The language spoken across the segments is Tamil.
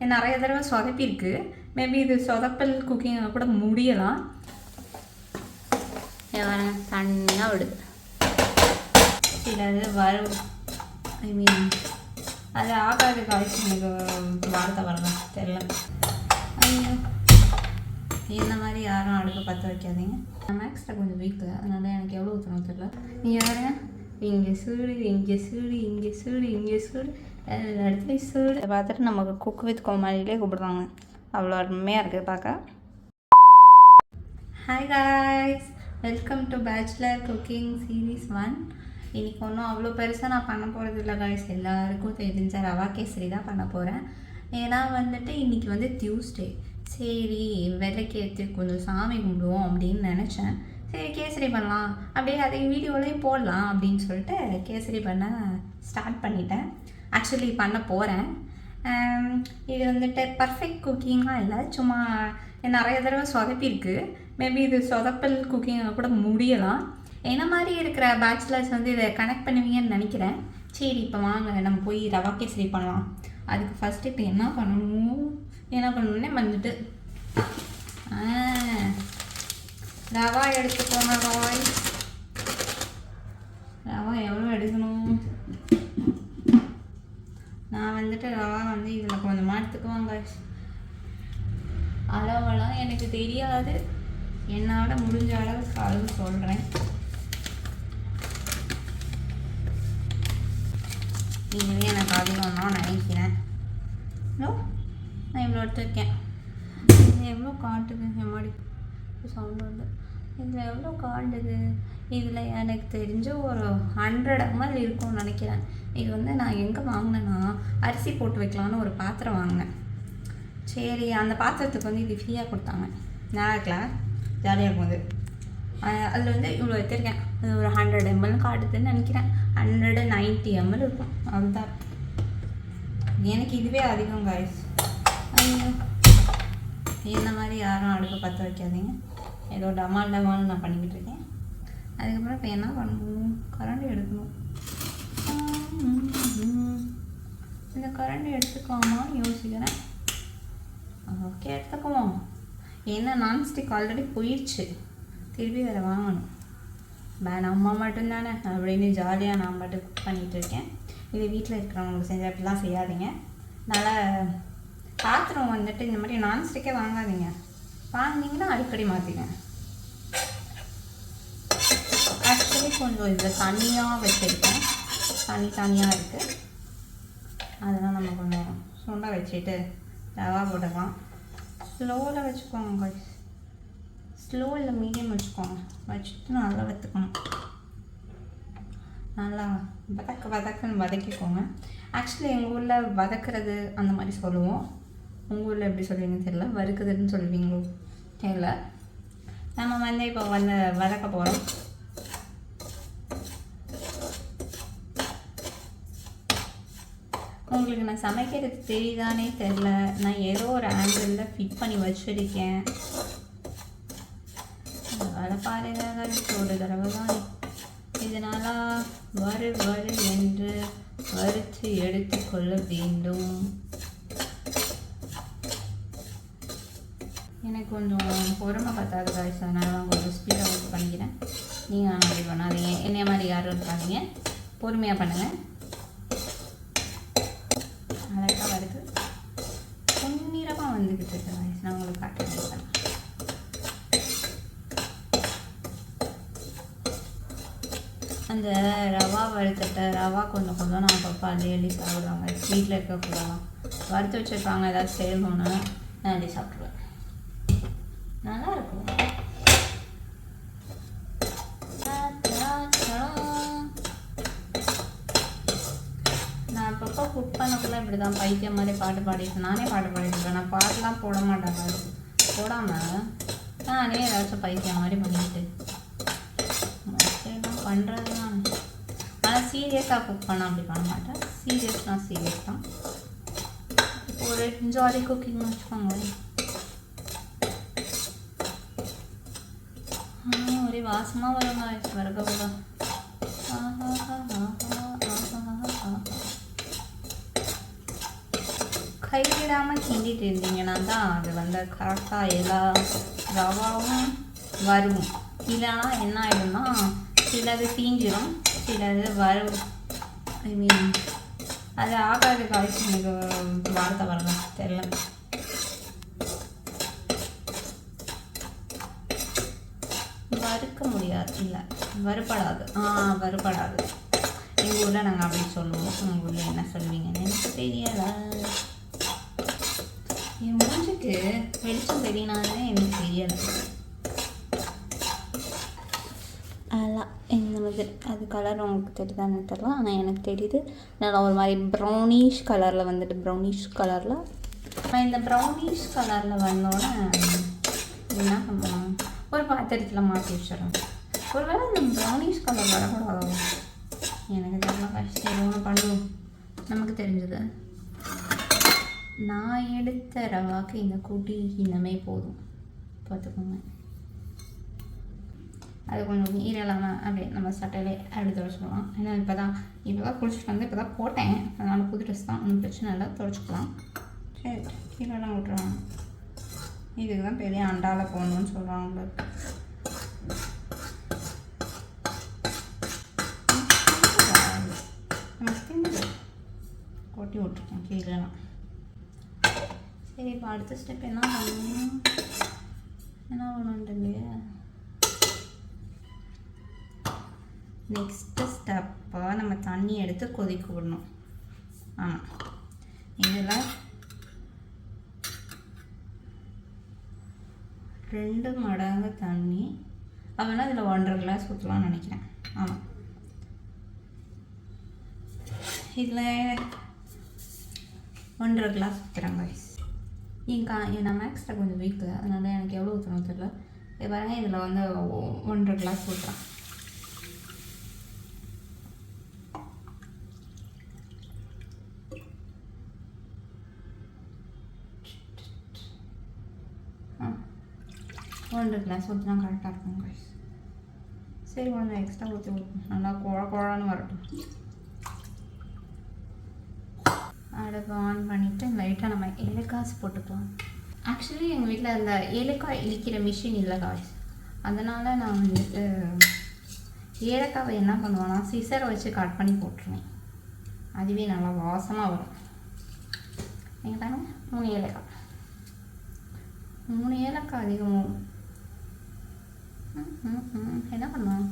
நிறைய தடவை சொதப்பிருக்கு. மேபி இது சொதப்பல் குக்கிங் கூட முடியலாம். தனியாக விடுது. சிலது வரும், ஐ மீன் அது ஆகாது. காய்ச்சி எனக்கு வார்த்தை வரலாம் தெரியல. இந்த மாதிரி யாரும் அடுப்பை பற்ற வைக்காதீங்க. நான் மேக்ஸில் கொஞ்சம் வீக்கு, அதனால எனக்கு எவ்வளோ ஊற்றணும் தெரியல. நீங்கள் யாருங்க இங்கே சூடு, இங்கே சூடு, இங்கே சூடு, இங்கே சூடு, இடத்துல சூடு. இதை பார்த்துட்டு நமக்கு குக் வித் கோமாளிலே கூப்பிடுறாங்க. அவ்வளோ அருமையாக இருக்குது பார்க்க. Hi guys, welcome to bachelor cooking series 1. இன்றைக்கி ஒன்றும் அவ்வளோ பெருசாக நான் பண்ண போகிறது இல்லை காய்ஸ். எல்லாருக்கும் தெரிஞ்ச ரவா கேசரி தான் பண்ண போகிறேன். ஏன்னா வந்துட்டு இன்றைக்கி டியூஸ்டே. சரி விளக்கேற்றி கொஞ்சம் சாமி கும்பிடுவோம் அப்படின்னு நினச்சேன். சரி கேசரி பண்ணலாம், அப்படியே அதை வீடியோலையும் போடலாம் அப்படின்னு சொல்லிட்டு கேசரி பண்ண ஸ்டார்ட் பண்ணிட்டேன். ஆக்சுவலி பண்ண போகிறேன். இது பர்ஃபெக்ட் குக்கிங்காக இல்லை, சும்மா நிறைய தடவை சொதப்பிருக்கு. மேபி இது சொதப்பல் குக்கிங் கூட முடியலாம். என்ன மாதிரி இருக்கிற பேச்சுலர்ஸ் இதை கனெக்ட் பண்ணுவீங்கன்னு நினைக்கிறேன். சரி இப்போ வாங்க நம்ம போய் ரவா கேசரி பண்ணலாம். அதுக்கு ஃபஸ்ட்டு இப்போ என்ன பண்ணணுன்னே வந்துட்டு ரவா எடுத்துக்கோங்க காய். ரவா எவ்வளோ எடுக்கணும்? நான் ரவா இதில் கொஞ்சமாக எடுத்துக்குவாங்க. அளவெல்லாம் எனக்கு தெரியாது, என்னால் முடிஞ்ச அளவுக்கு அளவு சொல்கிறேன். இதுவே எனக்கு அதிகம் தான் நினைக்கிறேன். நான் இவ்வளோ எடுத்துருக்கேன். இது எவ்வளோ காட்டுது? எம்மாடி சவுண்ட் வந்து இதில் எவ்வளோ காட்டுது? இதில் எனக்கு தெரிஞ்ச ஒரு 100 ml இருக்கும்னு நினைக்கிறேன். இது நான் எங்கே வாங்கினேன்னா அரிசி போட்டு வைக்கலான்னு ஒரு பாத்திரம் வாங்கினேன். சரி அந்த பாத்திரத்துக்கு இது ஃப்ரீயாக கொடுத்தாங்க. நல்லா இருக்கலாம், ஜாலியாக இருக்கும். அதில் இவ்வளோ எடுத்துருக்கேன். அது ஒரு 100 ml காட்டுதுன்னு நினைக்கிறேன். 190 ml இருக்கும், அதுதான். எனக்கு இதுவே அதிகம் காய்ஸ். இந்த மாதிரி யாரும் அடுப்பை பற்ற வைக்காதீங்க. ஏதோ டமால்னு நான் பண்ணிக்கிட்டு இருக்கேன். அதுக்கப்புறம் இப்போ என்ன பண்ணணும்? கரண்டி எடுக்கணும். இந்த கரண்டி எடுத்துக்கலாமான்னு யோசிக்கிறேன். ஓகே எடுத்துக்குவோம். ஏன்னா நான்ஸ்டிக் ஆல்ரெடி போயிடுச்சு, திருப்பி வேறு வாங்கணும். நம்ம மட்டும்தானே அப்படின்னு ஜாலியாக நான் மட்டும் குக் பண்ணிகிட்டு இருக்கேன். இது வீட்டில் இருக்கிறவங்களுக்கு செஞ்சு அப்படிலாம் செய்யாதீங்க. நல்லா பாத்திரம் இந்த மாதிரி நான்ஸ்டிக்கே வாங்காதீங்க. வாங்கினீங்கன்னா அடிக்கடி மாற்றிங்க. ஆக்சுவலி கொஞ்சம் இதில் தனியாக வச்சுருக்கேன், தனியாக இருக்குது. அதெல்லாம் நம்ம கொஞ்சம் சுண்டை வச்சுட்டு ரவா போட்டுக்கலாம். ஸ்லோவில் வச்சுக்கோங்க, ஸ்லோ இல்லை மீடியம் வச்சுக்கோங்க. வச்சுட்டு நல்லா வற்றுக்கணும். நல்லா வதக்குன்னு வதக்கிக்கோங்க. ஆக்சுவலி எங்கள் ஊரில் வதக்கிறது அந்த மாதிரி சொல்லுவோம். உங்கள் ஊரில் எப்படி சொல்லுவீங்கன்னு தெரியல. வறுக்குதுன்னு சொல்லுவீங்களோ தெரியல. நம்ம இப்போ வதக்க போகிறோம். உங்களுக்கு நான் சமைக்கிறது தெரியுதானே தெரில. நான் ஏதோ ஒரு ஆங்கிளில் ஃபிட் பண்ணி வச்சுருக்கேன். அதை பாருங்க, ஒரு தடவை தான். இதனால் வறு என்று வறுத்து எடுத்துக்கொள்ள வேண்டும். எனக்கு கொஞ்சம் பொறுமை பத்தாது காய்ச்சி, அதனால நான் கொஞ்சம் ஸ்பீடாக ஒர்க் பண்ணிக்கிறேன். நீங்கள் அப்படி பண்ணாதீங்க, என்னைய மாதிரி யாரும் இருக்காதீங்க, பொறுமையாக பண்ணுங்கள். அழகாக வருது, பொன்னிறமாக வந்துக்கிட்டு இருக்கு காய்ச்சி. நான் உங்களுக்கு காட்டுறேன். அந்த ரவா வறுத்துட்ட ரவா கொஞ்சம் நான் அப்பப்போ அள்ளி சாப்பிடுவாங்க. வீட்டில் இருக்கக்கூடாதான் வறுத்து வச்சுருப்பாங்க. ஏதாவது செய்யணும்னா நான் அள்ளி சாப்பிடுவேன். நல்லாயிருக்கும். நான் அப்பப்போ குக் பண்ணக்குள்ள இப்படி தான் பைத்தியம் மாதிரி பாட்டு பாடிட்டு நானே பாட்டு பாடிட்டுருக்கேன். நான் பாட்டெலாம் போட மாட்டேன், போடாமல் நானே ஏதாச்சும் பைத்தியம் மாதிரி பண்ணிட்டு பண்ணுறது தான். ஆனால் சீரியஸாக குக் பண்ண அப்படி பண்ண மாட்டேன். சீரியஸ் தான். இப்போ ஒரு ஜாலி குக்கிங் வச்சுக்கோங்க. ஒரே வாசமாக வருங்க வரகவுல. கைவிடாமல் கிண்டிட்டு இருந்தீங்கன்னா தான் அது வந்து கரெக்டாக எல்லா ரவாவும் வரும். இல்லைன்னா என்ன ஆகிடும்னா சிலது தீஞ்சிடும், சிலது வரும். ஐ மீன் அது ஆகாது காய்ச்சி எனக்கு வார்த்தை வரல தெரியல. வறுக்க முடியாது, இல்லை வறுபடாது. வறுபடாது. எங்கள் ஊரில் நாங்கள் அப்படி சொல்லுவோம். உங்கள் ஊரில் என்ன சொல்லுவீங்கன்னு எனக்கு தெரியலை. என் மூஞ்சுக்கு வெளிச்சம் தெரியனாலே எனக்கு தெரியலை. அதெல்லாம் இந்த மாதிரி அது கலர் உங்களுக்கு தெரியுதான்னு தெரியல, ஆனால் எனக்கு தெரியுது. நல்லா ஒரு மாதிரி ப்ரௌனிஷ் கலரில் வந்துட்டு ப்ரௌனிஷ் கலரில் நான் இந்த ப்ரௌனிஷ் கலரில் வந்தோன்னே என்ன பண்ணுவோம், ஒரு பாத்திரத்தில் மாற்றி வச்சிடறோம். ஒருவேளை இந்த ப்ரௌனிஷ் கலர் வரக்கூடாது, எனக்கு தெரியல. கஷ்டம் ஒன்று பண்ணுவோம். நமக்கு தெரிஞ்சது நான் எடுத்த ரவாக்கு இந்த கூட்டி இன்னமே போதும் பார்த்துக்கோங்க. அது கொஞ்சம் ஈரலாமல் அப்படியே நம்ம சட்டையிலே எடுத்து வச்சுக்கலாம். ஏன்னா இப்போ தான் குளிச்சுட்டு வந்து இப்போ தான் போட்டேன், அதனால் புது ட்ரெஸ் தான், ஒன்றும் பிரச்சனை இல்லை, துவைச்சிக்கலாம். சரி கீழெல்லாம் விட்டுருவாங்க. இதுக்கு தான் பெரிய அண்டாவில் போடணும்னு சொல்கிறாங்க. கொட்டி விட்டுருக்கேன் கீழெல்லாம். சரி இப்போ அடுத்த ஸ்டெப் என்ன பண்ணணும், என்ன பண்ணணுன்ட்டு இல்லையா. நெக்ஸ்ட்டு ஸ்டெப்பாக நம்ம தண்ணி எடுத்து கொதிக்க விடணும். ஆமாம், இதில் 2 மடங்கு தண்ணி, அப்படின்னா இதில் 1.5 கிளாஸ் ஊற்றலாம்னு நினைக்கிறேன். ஆமாம், இதில் 1.5 கிளாஸ் ஊற்றுறேன் கைஸ். நான் மேக்ஸில் கொஞ்சம் வீக்கு, அதனால் எனக்கு எவ்வளோ ஊற்றணும் தெரியல. இது பாருங்கள், இதில் வந்து 1.5 கிளாஸ் ஊற்றுறேன். ஒன்றரை கிளாஸ் ஊற்றினா கரெக்டாக இருக்கும் கைஸ். சரி கொஞ்சம் எக்ஸ்ட்ரா ஊற்றி ஊற்றணும், நல்லா குழான்னு வரட்டும். அடுப்பு ஆன் பண்ணிவிட்டு லைட்டாக நம்ம ஏலக்காய் போட்டுக்கலாம். ஆக்சுவலி எங்கள் வீட்டில் அந்த ஏலக்காய் இடிக்கிற மிஷின் இல்லை காய்ஸ், அதனால் நான் வந்துட்டு ஏலக்காவை என்ன பண்ணுவேன்னா சிசரை வச்சு கட் பண்ணி போட்டுருவேன். அதுவே நல்லா வாசமாக வரும். நீங்கள் தானே 3 ஏலக்காய், 3 ஏலக்காய் அதிகமும் என்ன பண்ணுவோம்,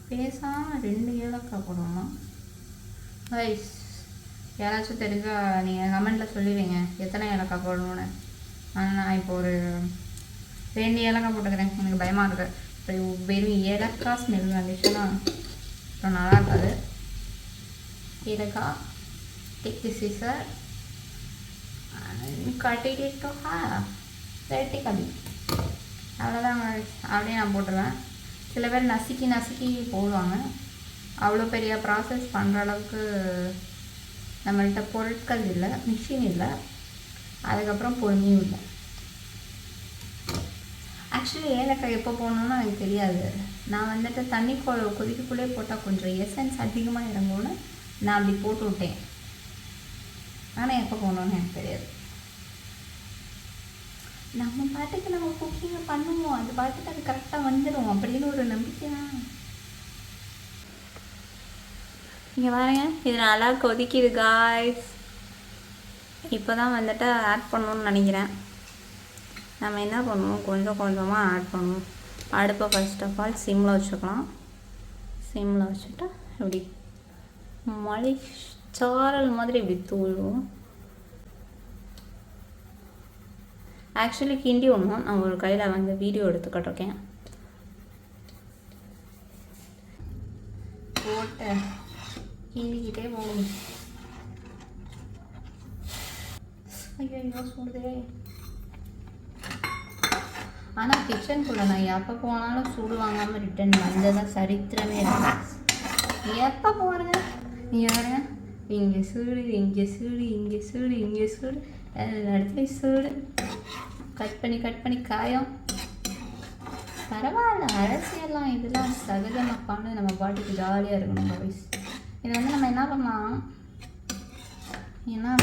பேசாமல் 2 ஏலக்காய் போடுவோமா ரைஸ். யாராச்சும் தெரிஞ்சால் நீங்கள் கமெண்ட்டில் சொல்லிடுவீங்க எத்தனை ஏலக்காய் போடணுன்னு. ஆனால் நான் இப்போ ஒரு 2 ஏலக்காய் போட்டுக்கிறேன், எனக்கு பயமாக இருக்குது. இப்போ வெறும் ஏலக்காய் ஸ்மெல் வந்துச்சுன்னா அப்புறம் நல்லா இருக்காது. ஏலக்காய் டேக் சிசர் கட்டிட்டு வெட்டி கடி, அவ்வளோதாங்க. அப்படியே நான் போட்டுருவேன். சில பேர் நசுக்கி நசுக்கி போடுவாங்க. அவ்வளோ பெரிய ப்ராசஸ் பண்ணுற அளவுக்கு நம்மள்கிட்ட பொருட்கள் இல்லை, மிஷின் இல்லை, அதுக்கப்புறம் பொறுமையும் இல்லை. ஆக்சுவலி ஏலக்காய் எப்போ போடணுன்னு எனக்கு தெரியாது. நான் வந்துட்டு தண்ணி கொதிக்கக்குள்ளே போட்டால் கொஞ்சம் எசன்ஸ் அதிகமாக இறங்கும்னு நான் அப்படி போட்டு விட்டேன். ஆனால் எப்போ போடணுன்னு எனக்கு தெரியாது. நம்ம பாட்டுக்கு நம்ம குக்கிங்கை பண்ணுவோம், அது பாட்டுக்கு அது கரெக்டாக வந்துடும் அப்படின்னு ஒரு நம்பிக்கை தான். இங்கே பாருங்க, இது நல்லா கொதிக்குது காய்ஸ். இப்போ தான் வந்துட்டு ஆட் பண்ணணும்னு நினைக்கிறேன். நம்ம என்ன பண்ணுவோம், கொஞ்சம் கொஞ்சமாக ஆட் பண்ணுவோம். அடுப்பை ஃபர்ஸ்ட் ஆஃப் ஆல் சிம்மில் வச்சுக்கலாம். சிம்மில் வச்சுட்டு இப்படி மழை சாரல் மாதிரி இப்படி தூளும். ஆக்சுவலி கிண்டி ஒன்றும் நான் ஒரு கையில் வந்து வீடியோ எடுத்துக்கிட்டிருக்கேன். போட்டு கிண்டிக்கிட்டே போகணும். ஐயோ சூடுதே. ஆனால் கிச்சனுக்குள்ளே நான் எப்போ போனாலும் சூடு வாங்காமல் ரிட்டன் வந்ததான் சரித்திரமே இல்லை. எப்போ போகிறேன் நீங்கள் பாருங்க, இங்கே சூடு, இங்கே சூடு, இங்கே சூடு, இங்கே சூடு, இடத்துல சூடு. கட் பண்ணி காயம். பரவாயில்ல, அரசியல்லாம் இதெல்லாம் சகஜமாப்பான்னு நம்ம பாட்டுக்கு ஜாலியாக இருக்கணும் பாய்ஸ். இதை வந்து நம்ம என்ன பண்ணலாம், ஏன்னா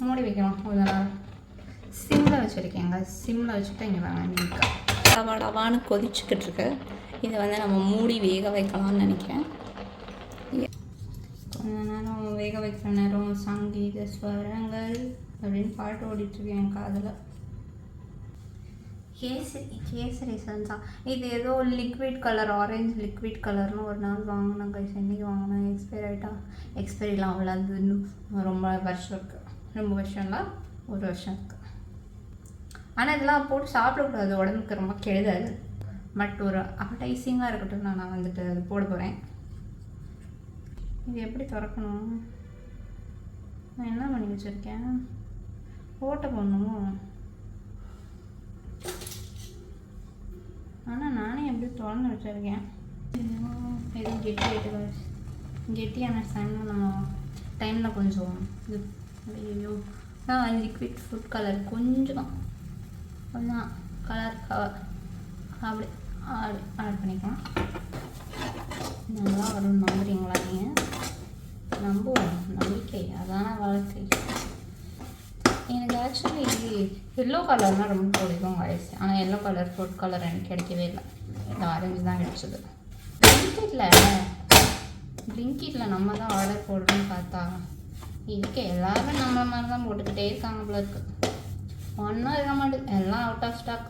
மூடி வைக்கலாம் ஒரு நேரம். சிம்மில் வச்சுருக்கேங்க. சிம்மில் வச்சுட்டு இங்கே வாங்க நீக்கா டவான்னு கொதிச்சுக்கிட்டு இருக்கு. இதை வந்து நம்ம மூடி வேக வைக்கலாம்னு நினைக்கிறேன். கொஞ்ச நேரம் வேக வைக்கிற நேரம் சங்கீத ஸ்வரங்கள் அப்படின்னு பாட்டு ஓடிட்டுருக்கேன் என் காதில். கேசரி சென்ஸா இது ஏதோ லிக்விட் கலர், ஆரஞ்சு லிக்விட் கலர்னு ஒரு நாள் வாங்கினேன் கைஸ். என்றைக்கு வாங்கினேன், எக்ஸ்பைரி ஆகிட்டா. எக்ஸ்பைரிலாம் அவ்வளோ அது இன்னும் ரொம்ப வருஷம் இருக்குது. ரொம்ப வருஷம்ல, ஒரு வருஷம் இருக்குது. ஆனால் இதெல்லாம் போட்டு சாப்பிடக்கூடாது, உடம்புக்கு ரொம்ப கெடுதல். பட் ஒரு அப்படைசிங்காக இருக்கட்டும், நான் வந்துட்டு அது போட போகிறேன். இது எப்படி திறக்கணும்? நான் என்ன பண்ணி வச்சுருக்கேன்? போட்ட போடணும். ஆனால் நானே எப்படி திறந்து வச்சுருக்கேன். எதுவும் கெட்டியான டைமில் கொஞ்சம் இது ஐயோ லிக்விட் ஃபுட் கலர் கொஞ்சம் கலர் அப்படி ஆட் பண்ணிக்கலாம். நல்லா வரும் நம்புறீங்களா? நீங்கள் நம்புவோம், நம்பிக்கை அதான வாழ்க்கை. எனக்கு ஆக்சுவலி எல்லோ கலர்னால் ரொம்ப பிடிக்கும் வயசு. ஆனால் எல்லோ கலர் ஃபுட் கலர் எனக்கு கிடைக்கவே இல்லை. இந்த ஆரஞ்சு தான் கிடைச்சது. பிளிங்கிட்டில் நம்ம தான் ஆர்டர் போடுறோன்னு பார்த்தா இதுக்கு எல்லாருமே நம்மள மாதிரி தான் போட்டுக்கிட்டே இருக்காங்க போல இருக்குது. ஒன்றும் இருக்க மாட்டேது, எல்லாம் அவுட் ஆஃப் ஸ்டாக்.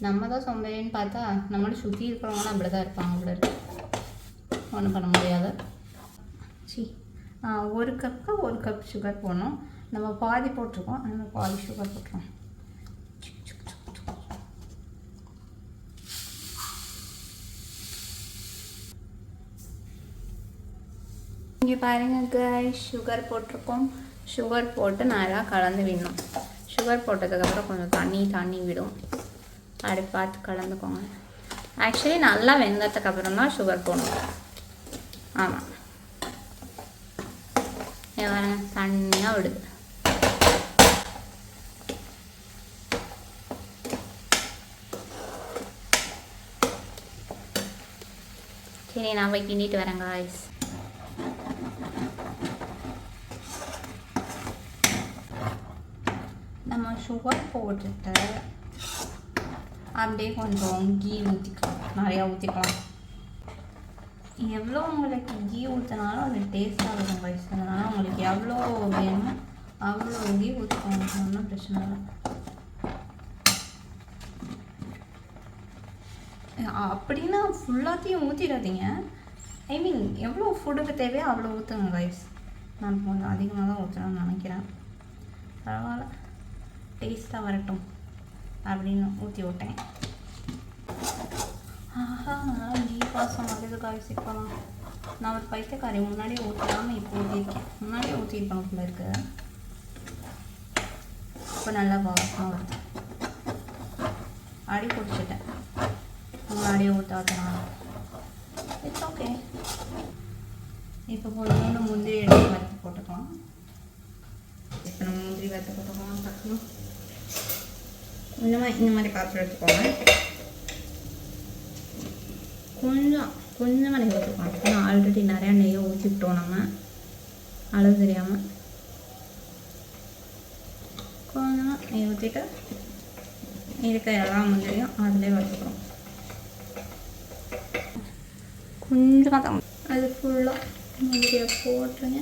நம்ம தான் சொம்பேன்னு பார்த்தா நம்மளோட சுற்றி இருக்கிறவங்களாம் அப்படி தான் இருப்பாங்க போல இருக்கு. ஒன்றும் பண்ண முடியாது. ஒரு கப் சுகர் போடணும். நம்ம பாதி போட்டிருக்கோம், நம்ம பாதி சுகர் போட்டுருவோம். இங்கே பாருங்க சுகர் போட்டிருக்கோம். சுகர் போட்டு நல்லா கலந்து விடணும். சுகர் போட்டதுக்கப்புறம் கொஞ்சம் தண்ணி விடும். அப்படி பார்த்து கலந்துக்கோங்க. ஆக்சுவலி நல்லா வெந்ததுக்கப்புறம் தான் சுகர் போடணும். ஆமாம், தண்ணியாக விடுது. சரி, நான் போய் கிண்டிட்டு வரேன் காய்ஸ். நம்ம சுகர் போட்டுட்டு அப்படியே கொஞ்சம் கீ ஊற்றிக்கலாம். நிறையா ஊற்றிக்கலாம். எவ்வளோ உங்களுக்கு கீ ஊற்றினாலும் அது டேஸ்ட்டாக இருக்கும் கைஸ். அதனால் உங்களுக்கு எவ்வளோ வேணும் அவ்வளோ கீ ஊற்றிக்கோங்க, ஒன்றும் பிரச்சனை இல்லை. அப்படின்னா ஃபுல்லாத்தையும் ஊற்றிடாதீங்க. ஐ மீன் எவ்வளோ ஃபுட்டுக்கு தேவையோ அவ்வளோ ஊற்றுங்க கைஸ். நான் கொஞ்சம் அதிகமாக தான் ஊற்றணும்னு நினைக்கிறேன். பரவாயில்ல, டேஸ்ட்டாக வரட்டும் அப்படின்னு ஊற்றி விட்டேன். நல்லா கீ பாசம் வருது காய்ஸ். இப்போலாம் நான் ஒரு பைத்தியக்காரி, முன்னாடியே ஊற்றாமல் இப்போ ஊற்றிருக்கேன். முன்னாடியே ஊற்றிருக்கணும் போல இருக்கு. இப்போ நல்லா வாசமாக வருது. அடி பிடிச்சிட்டேன் முன்னாடியே ஊற்றாதனால. It's okay. இப்போ கொஞ்சோண்டு முந்திரி எடுத்து வறுத்து போட்டுக்கலாம். இப்போ நம்ம முந்திரி வறுத்து போட்டுக்கலாம். பார்க்கணும் இந்த மாதிரி பாத்திரம் எடுத்துக்கோங்க. கொஞ்சமாக நெய் ஊற்றிக்கலாம். ஏன்னா ஆல்ரெடி நிறையா நெய்யை ஊற்றிவிட்டோம் நம்ம, அளவு தெரியாமல். கொஞ்சமாக நெய் ஊற்றிட்டு இருக்க எல்லா முந்திரியும் அதிலே வறுத்துக்கிறோம். கொஞ்சமாக தான் அது ஃபுல்லாக முந்திரியை போட்டுருங்க.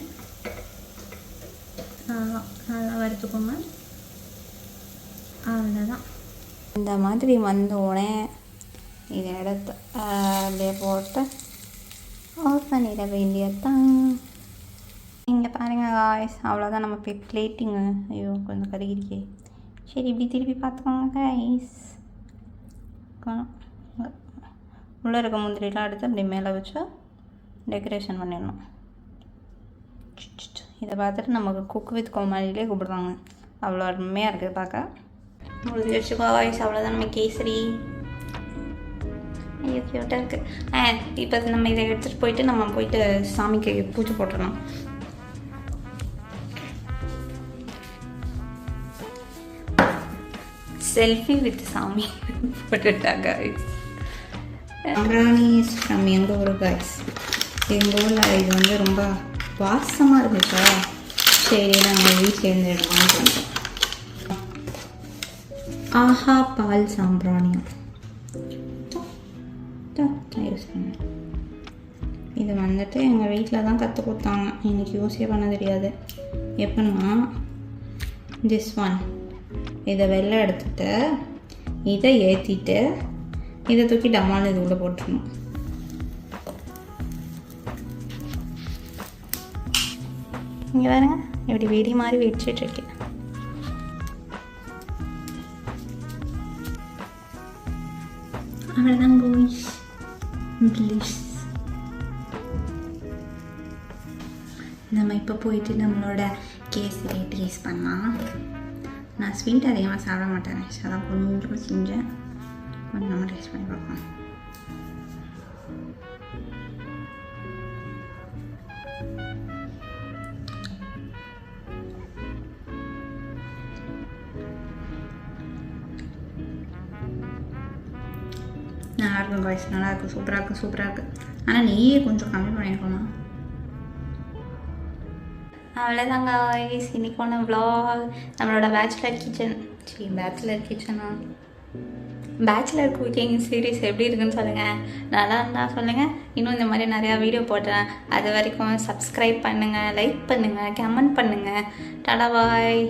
நல்லா வறுத்துக்கோங்க. அவ்வளோதான். இந்த மாதிரி வந்தோடனே இதை எடுத்து அப்படியே போட்டு ஆஃப் பண்ணிட வேண்டியதான். இங்கே பாருங்கள் காய்ஸ், அவ்வளோதான் நம்ம பிளேட்டிங்கு. ஐயோ கொஞ்சம் கருகிருக்கே. சரி, இப்படி திருப்பி பார்த்துக்கோங்க காய்ஸ். உள்ளே இருக்க முந்திரிலாம் எடுத்து அப்படி மேலே வச்சு டெக்கரேஷன் பண்ணிடணும். இதை பார்த்துட்டு நமக்கு குக் வித் கோமாளிலே கூப்பிடுவாங்க. அவ்வளோ அருமையாக இருக்குது பார்க்க. முடிஞ்சு வச்சுக்கோ காய்ஸ், அவ்வளோதான் நம்ம கேசரி. ஐயோ க்யூட்டாக இருக்குது. இப்போ நம்ம இதை எடுத்துகிட்டு போயிட்டு நம்ம போயிட்டு சாமிக்கு பூஜை போட்டுடலாம். செல்ஃபி வித் சாமி போட்டுட்டா காய்ஸ். அம்ரானி இஸ் ஃப்ரம் எங்கள் ஊர் காய்ஸ். எங்கள் ஊரில் இது வந்து ரொம்ப வாசமாக இருந்துச்சா, சரி நாங்கள் வீட்டில் இருந்து எடுக்கலாம்னு சொல்லிட்டோம். ஆஹா பால் சாம்பிராணியம் யூஸ் பண்ணேன். இது வந்துட்டு எங்கள் வீட்டில் தான் கற்றுக் கொடுத்தாங்க. எனக்கு யூஸே பண்ண தெரியாது. எப்படின்னா திஸ் ஒன், இதை வெளில எடுத்துகிட்டு இதை ஏற்றிட்டு இதை தூக்கி டமால் இது உள்ளே போட்டுருணும். இங்கே பாருங்க இப்படி வெடி மாதிரி வெடிச்சிட்ருக்கேன். அவ்வளோதான் கோயிஷ் இங்கிலீஷ். நம்ம இப்போ போயிட்டு நம்மளோட கேசரி டேஸ்ட் பண்ணலாம். நான் ஸ்வீட் அதிகமாக சாப்பிட மாட்டேன், அதான் கொஞ்சம் செஞ்சேன். கொஞ்சம் நம்ம டேஸ்ட் பண்ணி பார்ப்போம். நல்லாயிருக்கும் காய்ஸ், நல்லாயிருக்கும், சூப்பராக இருக்குது. ஆனால் நெய்யே கொஞ்சம் கம்மி பண்ணியிருக்கோமா. அவ்வளோதாங்க காய்ஸ், இன்றைக்கான vlog. நம்மளோட பேச்சுலர் குக்கிங் சீரீஸ் எப்படி இருக்குன்னு சொல்லுங்கள். நல்லா இருந்தால் சொல்லுங்கள். இன்னும் இந்த மாதிரி நிறையா வீடியோ போடுறேன். அது வரைக்கும் சப்ஸ்கிரைப் பண்ணுங்கள், லைக் பண்ணுங்கள், கமெண்ட் பண்ணுங்கள். டாடா பாய்.